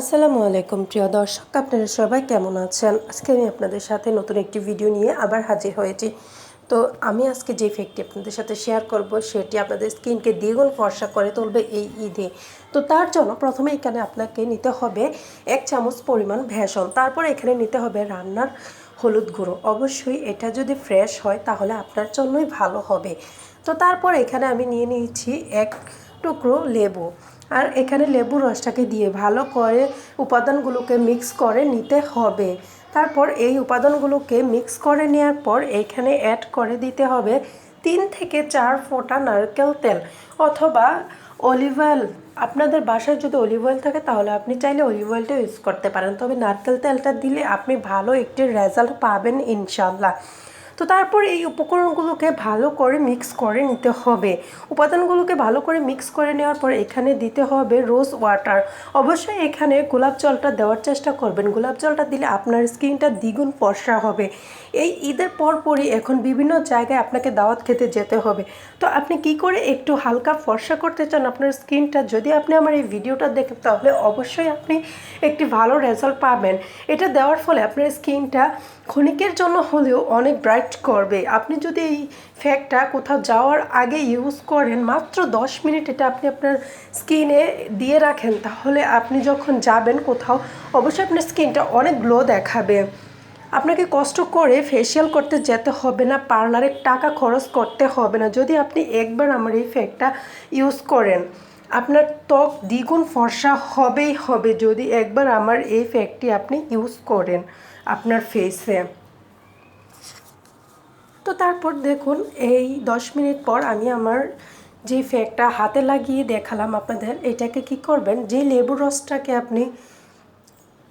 আসসালামু আলাইকুম প্রিয় দর্শক, আপনারা সবাই কেমন আছেন? আজকে আমি আপনাদের সাথে নতুন একটি ভিডিও নিয়ে আবার হাজির হয়েছি। তো আমি আজকে যে ফ্যাক্টটি আপনাদের সাথে শেয়ার করব সেটি আপনাদের স্কিনকে দ্বিগুণ ফর্সা করে তুলবে এই ঈদে। তো তার জন্য প্রথমে এখানে আপনাকে নিতে হবে 1 চামচ পরিমাণ বেসন, তারপর এখানে নিতে হবে রান্নার হলুদ গুঁড়ো। অবশ্যই এটা যদি ফ্রেশ হয় তাহলে আপনার জন্যই ভালো হবে। তো তারপর এখানে আমি নিয়ে নিয়েছি 1 টুকরো লেবু, আর এখানে লেবুর রসটাকে দিয়ে ভালো করে উপাদানগুলোকে মিক্স করে নিতে হবে। তারপর এই উপাদানগুলোকে মিক্স করে নেওয়ার পর এখানে অ্যাড করে দিতে হবে 3 থেকে 4 ফোঁটা নারকেল তেল অথবা অলিভ অয়েল। আপনাদের বাসায় যদি অলিভ অয়েল থাকে তাহলে আপনি চাইলে অলিভ অয়েলটা ইউজ করতে পারেন, তবে নারকেল তেলটা দিলে আপনি ভালো একটি রেজাল্ট পাবেন ইনশাল্লাহ। তো তারপর এই উপকরণগুলোকে ভালো করে মিক্স করে নিতে হবে। উপাদানগুলোকে ভালো করে মিক্স করে নেওয়ার পর এখানে দিতে হবে রোজ ওয়াটার। অবশ্যই এখানে গোলাপ জলটা দেওয়ার চেষ্টা করবেন, গোলাপ জলটা দিলে আপনার স্কিনটা দ্বিগুণ ফর্সা হবে। এই ঈদের পরপরই এখন বিভিন্ন জায়গায় আপনাকে দাওয়াত খেতে যেতে হবে। তো আপনি কি করে একটু হালকা ফর্সা করতে চান আপনার স্কিনটা, যদি আপনি আমার এই ভিডিওটা দেখেন তাহলে অবশ্যই আপনি একটি ভালো রেজাল্ট পাবেন। এটা দেওয়ার ফলে আপনার স্কিনটা ক্ষণিকের জন্য হলেও অনেক ব্রাইট করবে। আপনি যদি এই ফ্যাক্টটা কোথাও যাওয়ার আগে ইউজ করেন, মাত্র 10 মিনিট এটা আপনি আপনার স্কিনে দিয়ে রাখেন, তাহলে আপনি যখন যাবেন কোথাও অবশ্যই আপনার স্কিনটা অনেক গ্লো দেখাবে। আপনাকে কষ্ট করে ফেসিয়াল করতে যেতে হবে না, পার্লারে টাকা খরচ করতে হবে না। যদি আপনি একবার আমার এই ফ্যাক্টটা ইউজ করেন, আপনার ত্বক দ্বিগুণ ফর্সা হবেই হবে যদি একবার আমার এই ফ্যাক্টটি আপনি ইউজ করেন আপনার ফেসে। তো তারপর দেখুন এই 10 মিনিট পর আমি আমার যে ফ্যাক্টটা হাতে লাগিয়ে দেখালাম আপনাদের, এটাকে কি করবেন, যে লেবুর রসটাকে আপনি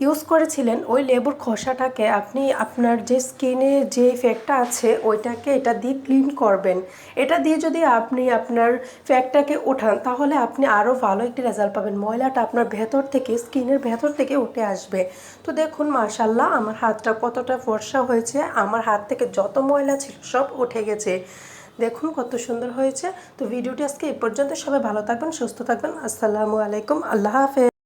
ইউজ করেছিলেন ওই লেবুর খোসাটাকে আপনি আপনার যে স্কিনে যে ফ্যাক্টটা আছে ওইটাকে এটা দিয়ে ক্লিন করবেন। এটা দিয়ে যদি আপনি আপনার ফ্যাক্টটাকে ওঠান তাহলে আপনি আরও ভালো একটি রেজাল্ট পাবেন, ময়লাটা আপনার ভেতর থেকে স্কিনের ভেতর থেকে উঠে আসবে। তো দেখুন মাশাল্লাহ আমার হাতটা কতটা ফর্সা হয়েছে, আমার হাত থেকে যত ময়লা ছিল সব উঠে গেছে। দেখুন কত সুন্দর হয়েছে। তো ভিডিওটি আজকে এই পর্যন্ত, সবাই ভালো থাকবেন, সুস্থ থাকবেন। আসসালামু আলাইকুম, আল্লাহ হাফেজ।